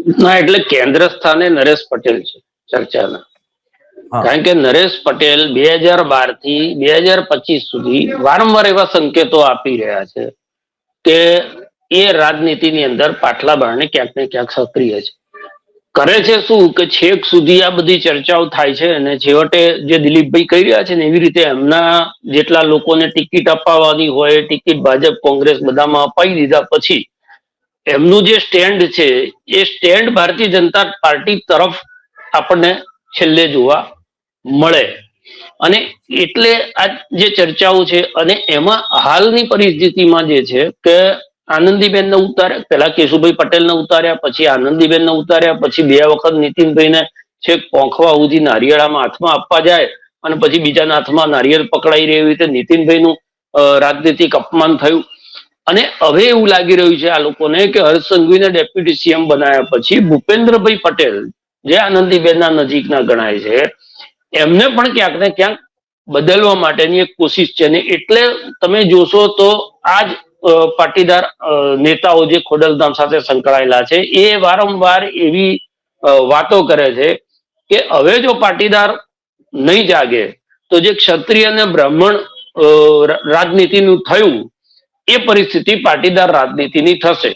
ના, એટલે કેન્દ્ર સ્થાને નરેશ પટેલ છે ચર્ચાના. કારણ કે નરેશ પટેલ 2012 થી 2025 સુધી વારંવાર એવા સંકેતો આપી રહ્યા છે કે એ રાજનીતિની અંદર પાટલા બારણે ક્યાંક ને ક્યાંક સક્રિય છે. કરે છે શું કે છેક સુધી આ બધી ચર્ચાઓ થાય છે અને છેવટે જે દિલીપભાઈ કહી રહ્યા છે ને એવી રીતે એમના જેટલા લોકોને ટિકિટ અપાવવાની હોય ટિકિટ ભાજપ કોંગ્રેસ બધામાં અપાઈ દીધા પછી એમનું જે સ્ટેન્ડ છે એ સ્ટેન્ડ ભારતીય જનતા પાર્ટી તરફ આપણને છેલ્લે જોવા મળે. અને એટલે આ જે ચર્ચાઓ છે અને એમાં હાલની પરિસ્થિતિમાં જે છે કે આનંદીબેનને ઉતાર્યા, પેલા કેશુભાઈ પટેલને ઉતાર્યા, પછી આનંદીબેનને ઉતાર્યા, પછી 2 વખત નીતિનભાઈને છેક પોંખવા સુધી નારિયેળામાં હાથમાં આપવા જાય અને પછી બીજાના હાથમાં નારિયેળ પકડાઈ રહી, એવી રીતે નીતિનભાઈનું રાજનીતિક અપમાન થયું. અને હવે એવું લાગી રહ્યું છે આ લોકોને કે હર્ષ સંઘવીને ડેપ્યુટી સીએમ બનાવ્યા પછી ભૂપેન્દ્રભાઈ પટેલ જે આનંદીબેનના નજીકના ગણાય છે એમને પણ ક્યાંક ને ક્યાંક બદલવા માટેની એક કોશિશ છે. ને એટલે તમે જોશો તો આજ પાટીદાર નેતાઓ જે ખોડલધામ સાથે સંકળાયેલા છે એ વારંવાર એવી વાતો કરે છે કે હવે જો પાટીદાર નહીં જાગે તો જે ક્ષત્રિય અને બ્રાહ્મણ રાજનીતિનું થયું એ પરિસ્થિતિ પાટીદાર રાજનીતિની થશે.